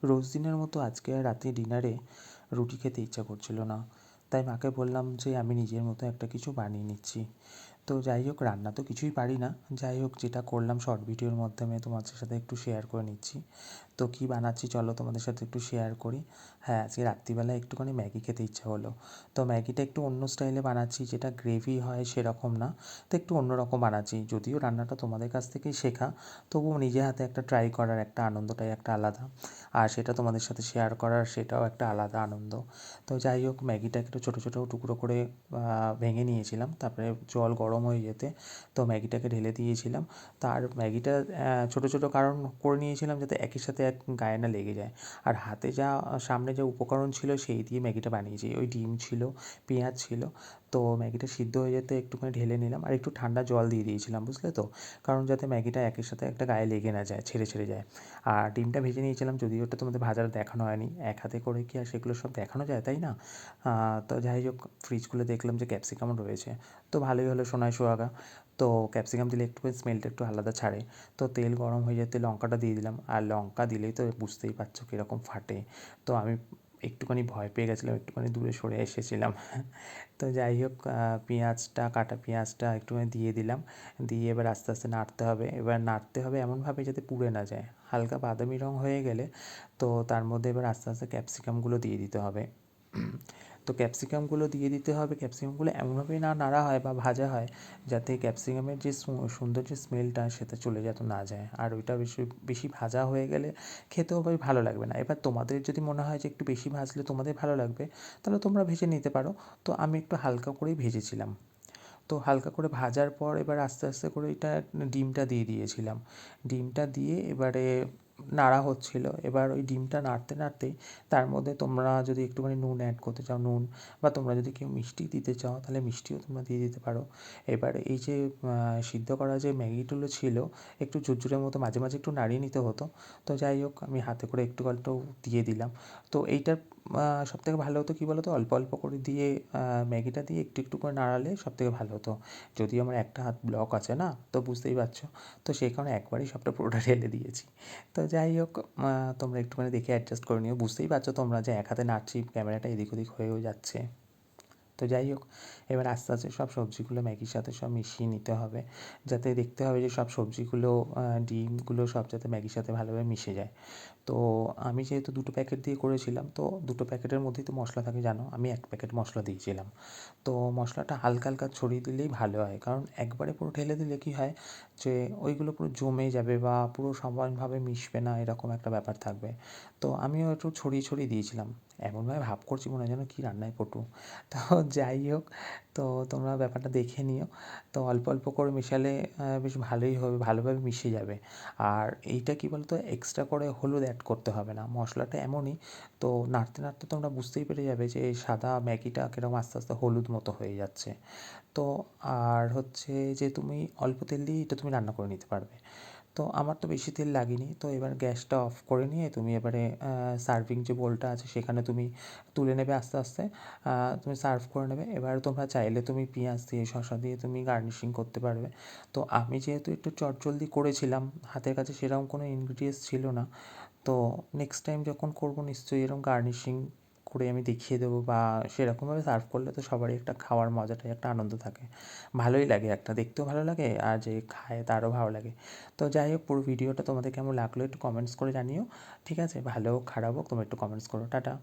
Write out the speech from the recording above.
রোজ দিনের মতো আজকে আর রাতে ডিনারে রুটি খেতে ইচ্ছা করছিল না, তাই মাকে বললাম যে আমি নিজের মতো একটা কিছু বানিয়ে নিচ্ছি। তো যাই হোক, রান্না তো কিছুই পারি না। যাই হোক, যেটা করলাম শর্ট ভিডিওর মাধ্যমে তোমাদের সাথে একটু শেয়ার করে নিচ্ছি। তো কী বানাচ্ছি চলো তোমাদের সাথে একটু শেয়ার করি। হ্যাঁ, আজকে রাত্রিবেলা একটুখানি ম্যাগি খেতে ইচ্ছা হলো। তো ম্যাগিটা একটু অন্য স্টাইলে বানাচ্ছি, যেটা গ্রেভি হয় সেরকম না। তো একটু অন্যরকম বানাচ্ছি, যদিও রান্নাটা তোমাদের কাছ থেকেই শেখা, তবুও নিজে হাতে একটা ট্রাই করার একটা আনন্দটাই একটা আলাদা। আর সেটা তোমাদের সাথে শেয়ার করার সেটাও একটা আলাদা আনন্দ। তো যাই হোক, ম্যাগিটা একটু ছোটো ছোটো টুকরো করে ভেঙে নিয়েছিলাম, তারপরে জল গরম হয়ে যেতে তো ম্যাগিটাকে ঢেলে দিয়েছিলাম। তার ম্যাগিটা ছোটো ছোটো কারণ করে নিয়েছিলাম যাতে একের সাথে এক গায়ে না লেগে যায়। আর হাতে যা সামনে যে উপকরণ ছিল সেই দিয়ে ম্যাগিটা বানিয়েছি। ওই ডিম ছিল, পেঁয়াজ ছিল। তো ম্যাগিটা সিদ্ধ হয়ে যেতে একটুখানি ঢেলে নিলাম, আর একটু ঠান্ডা জল দিয়ে দিয়েছিলাম, বুঝলে তো? কারণ যাতে ম্যাগিটা একের সাথে একটা গায়ে লেগে না যায়, ছেড়ে ছেড়ে যায়। আর ডিমটা ভেজে নিয়েছিলাম, যদিও ওটা তোমাদের ভাজাটা দেখানো হয়নি। এক হাতে করে কি আর সেগুলো সব দেখানো যায়, তাই না? তো যাই হোক, ফ্রিজ খুলে দেখলাম যে ক্যাপসিকামও রয়েছে। তো ভালোই হলো, সোনায় সোহাগা। তো ক্যাপসিকাম দিলে একটু স্মেলটা একটু আলাদা ছাড়ে। তো তেল গরম হয়ে যেতে লঙ্কাটা দিয়ে দিলাম, আর লঙ্কা দিলেই তো বুঝতেই পারছো কীরকম ফাটে। তো আমি একটুখানি ভয় পেয়ে গেছিলাম, একটুখানি দূরে সরে এসেছিলাম। তো যাই হোক, কাটা পেঁয়াজটা একটুখানি দিয়ে দিলাম। দিয়ে এবার আস্তে আস্তে নাড়তে হবে। এবার নাড়তে হবে এমনভাবে যাতে পুড়ে না যায়। হালকা বাদামি রঙ হয়ে গেলে তো তার মধ্যে এবার আস্তে আস্তে ক্যাপসিকামগুলো দিয়ে দিতে হবে। তো ক্যাপসিকামগুলো দিয়ে দিতে হবে। ক্যাপসিকামগুলো এমনভাবেই না নাড়া হয় বা ভাজা হয় যাতে ক্যাপসিকামের যে সুন্দর যে স্মেলটা সেটা চলে যেত না যায়। আর ওইটা বেশি বেশি ভাজা হয়ে গেলে খেতেও ভাই ভালো লাগবে না। এবার তোমাদের যদি মনে হয় যে একটু বেশি ভাজলে তোমাদের ভালো লাগবে, তাহলে তোমরা ভেজে নিতে পারো। তো আমি একটু হালকা করেই ভেজেছিলাম। তো হালকা করে ভাজার পর এবার আস্তে আস্তে করে এটা ডিমটা দিয়ে দিয়েছিলাম। ডিমটা দিয়ে এবারে নাড়া হচ্ছিল। এবার ওই ডিমটা নাড়তে নাড়তেই তার মধ্যে তোমরা যদি একটুখানি নুন অ্যাড করতে চাও নুন, বা তোমরা যদি কেউ মিষ্টি দিতে চাও তাহলে মিষ্টিও তোমরা দিয়ে দিতে পারো। এবার এই যে সিদ্ধ করা যে ম্যাগিগুলো ছিল, একটু ঝুরঝুরে মতো মাঝে মাঝে একটু নাড়িয়ে নিতে হতো। তো যাই হোক, আমি হাতে করে একটু একটু দিয়ে দিলাম। তো এইটার সবথেকে ভালো হতো কী বলো তো, অল্প অল্প করে দিয়ে ম্যাগিটা দিয়ে একটু একটু করে নাড়ালে সবথেকে ভালো হতো। যদিও আমার একটা হাত ব্লক আছে না, তো বুঝতেই পারছো। তো সেই কারণে একবারেই সবটা পুরোটা ঢেলে দিয়েছি। তো যাই হোক, তোমরা একটুখানি দেখে অ্যাডজাস্ট করে নিও। বুঝতেই পারছো তোমরা যে এক হাতে নাড়ছি, ক্যামেরাটা এদিক ওদিক হয়েও যাচ্ছে। তো যাই হোক, এবার আস্তে আস্তে সব সবজিগুলো ম্যাগির সাথে সব মিশিয়ে নিতে হবে, যাতে দেখতে হবে যে সব সবজিগুলো ডিমগুলো সব যাতে ম্যাগির সাথে ভালোভাবে মিশে যায়। তো আমি যেহেতু দুটো প্যাকেট দিয়ে করেছিলাম, তো দুটো প্যাকেটের মধ্যেই তো মশলা থাকে জানো, আমি এক প্যাকেট মশলা দিয়েছিলাম। তো মশলাটা হালকা হালকা ছড়িয়ে দিলেই ভালো হয়, কারণ একবারে পুরো ঢেলে দিলে কী হয় যে ওইগুলো পুরো জমে যাবে বা পুরো সমানভাবে মিশবে না, এরকম একটা ব্যাপার থাকবে। তো আমিও একটু ছড়িয়ে ছড়িয়ে দিয়েছিলাম। এমনভাবে ভাব করছি মনে হয় যেন কী রান্নায় পটু। তো যাই হোক, তো তোমরা ব্যাপারটা দেখে নিও। তো অল্প অল্প করে মেশালে বেশ ভালোই হবে, ভালোভাবে মিশে যাবে। আর এইটা কী বলো তো, এক্সট্রা করে হলুদ অ্যাড করতে হবে না, মশলাটা এমনই। তো নাড়তে নাড়তে তোমরা বুঝতেই পেরে যাবে যে এই সাদা ম্যাগিটা কীরকম আস্তে আস্তে হলুদ মতো হয়ে যাচ্ছে। তো আর হচ্ছে যে তুমি অল্প তেল দিয়ে এটা তুমি রান্না করে নিতে পারবে। তো আমার তো বেশি তেল লাগেনি। তো এবার গ্যাসটা অফ করে নিয়ে তুমি এবারে সার্ভিং যে বোলটা আছে সেখানে তুমি তুলে নেবে আস্তে আস্তে। তুমি সার্ভ করে নেবে। এবার তোমরা চাইলে তুমি পেঁয়াজ দিয়ে, শসা দিয়ে তুমি গার্নিশিং করতে পারবে। তো আমি যেহেতু একটু চটজলদি করেছিলাম, হাতের কাছে সেরকম কোনো ইনগ্রিডিয়েন্টস ছিল না। তো নেক্সট টাইম যখন করবো নিশ্চয়ই এরকম গার্নিশিং করে আমি দেখিয়ে দেবো, বা সেরকমভাবে সার্ভ করলে তো সবারই একটা খাওয়ার মজাটাই একটা আনন্দ থাকে। ভালোই লাগে, একটা দেখতেও ভালো লাগে আর যে খায় তারও ভালো লাগে। তো যাই হোক, পুরো ভিডিওটা তোমাদের কেমন লাগলো একটু কমেন্টস করে জানিও। ঠিক আছে? ভালো হোক খারাপ হোক তোমরা একটু কমেন্টস করো। টাটা।